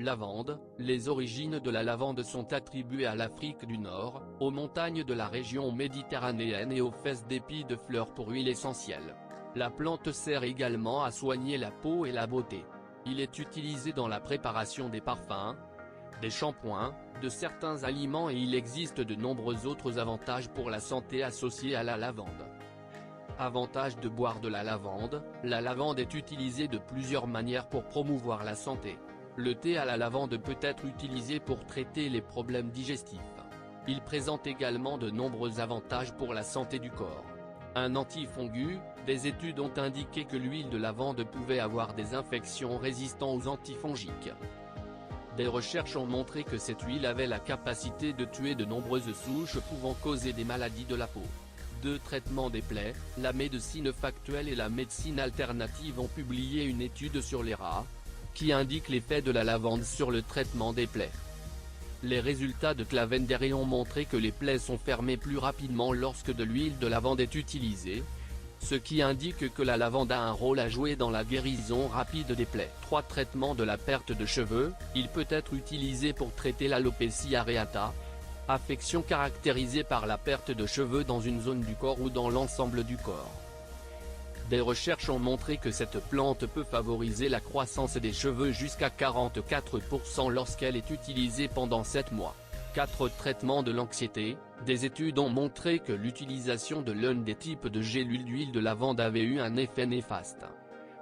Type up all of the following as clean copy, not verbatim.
Lavande. Les origines de la lavande sont attribuées à l'Afrique du Nord, aux montagnes de la région méditerranéenne et aux fesses d'épis de fleurs pour huile essentielle. La plante sert également à soigner la peau et la beauté. Il est utilisé dans la préparation des parfums, des shampoings, de certains aliments et il existe de nombreux autres avantages pour la santé associés à la lavande. Avantage de boire de la lavande est utilisée de plusieurs manières pour promouvoir la santé. Le thé à la lavande peut être utilisé pour traiter les problèmes digestifs. Il présente également de nombreux avantages pour la santé du corps. Un antifongus, des études ont indiqué que l'huile de lavande pouvait avoir des infections résistantes aux antifongiques. Des recherches ont montré que cette huile avait la capacité de tuer de nombreuses souches pouvant causer des maladies de la peau. 2. Traitement des plaies. La médecine factuelle et la médecine alternative ont publié une étude sur les rats, qui indique l'effet de la lavande sur le traitement des plaies. Les résultats de Clavendere ont montré que les plaies sont fermées plus rapidement lorsque de l'huile de lavande est utilisée, ce qui indique que la lavande a un rôle à jouer dans la guérison rapide des plaies. 3. Traitement de la perte de cheveux. Il peut être utilisé pour traiter l'alopécie areata, affection caractérisée par la perte de cheveux dans une zone du corps ou dans l'ensemble du corps. Des recherches ont montré que cette plante peut favoriser la croissance des cheveux jusqu'à 44% lorsqu'elle est utilisée pendant 7 mois. 4. Traitement de l'anxiété. Des études ont montré que l'utilisation de l'un des types de gélules d'huile de lavande avait eu un effet néfaste,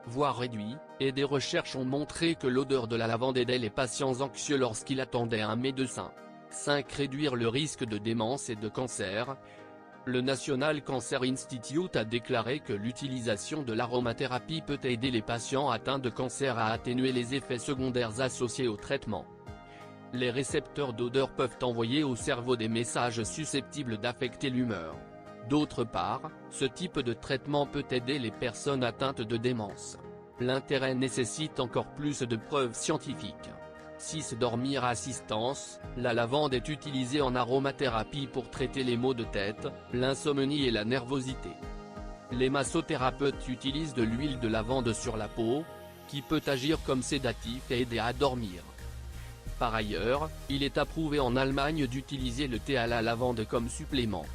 voire réduit, et des recherches ont montré que l'odeur de la lavande aidait les patients anxieux lorsqu'ils attendaient un médecin. 5. Réduire le risque de démence et de cancer. Le National Cancer Institute a déclaré que l'utilisation de l'aromathérapie peut aider les patients atteints de cancer à atténuer les effets secondaires associés au traitement. Les récepteurs d'odeur peuvent envoyer au cerveau des messages susceptibles d'affecter l'humeur. D'autre part, ce type de traitement peut aider les personnes atteintes de démence. L'intérêt nécessite encore plus de preuves scientifiques. 6. Dormir assistance. La lavande est utilisée en aromathérapie pour traiter les maux de tête, l'insomnie et la nervosité. Les massothérapeutes utilisent de l'huile de lavande sur la peau, qui peut agir comme sédatif et aider à dormir. Par ailleurs, il est approuvé en Allemagne d'utiliser le thé à la lavande comme supplément.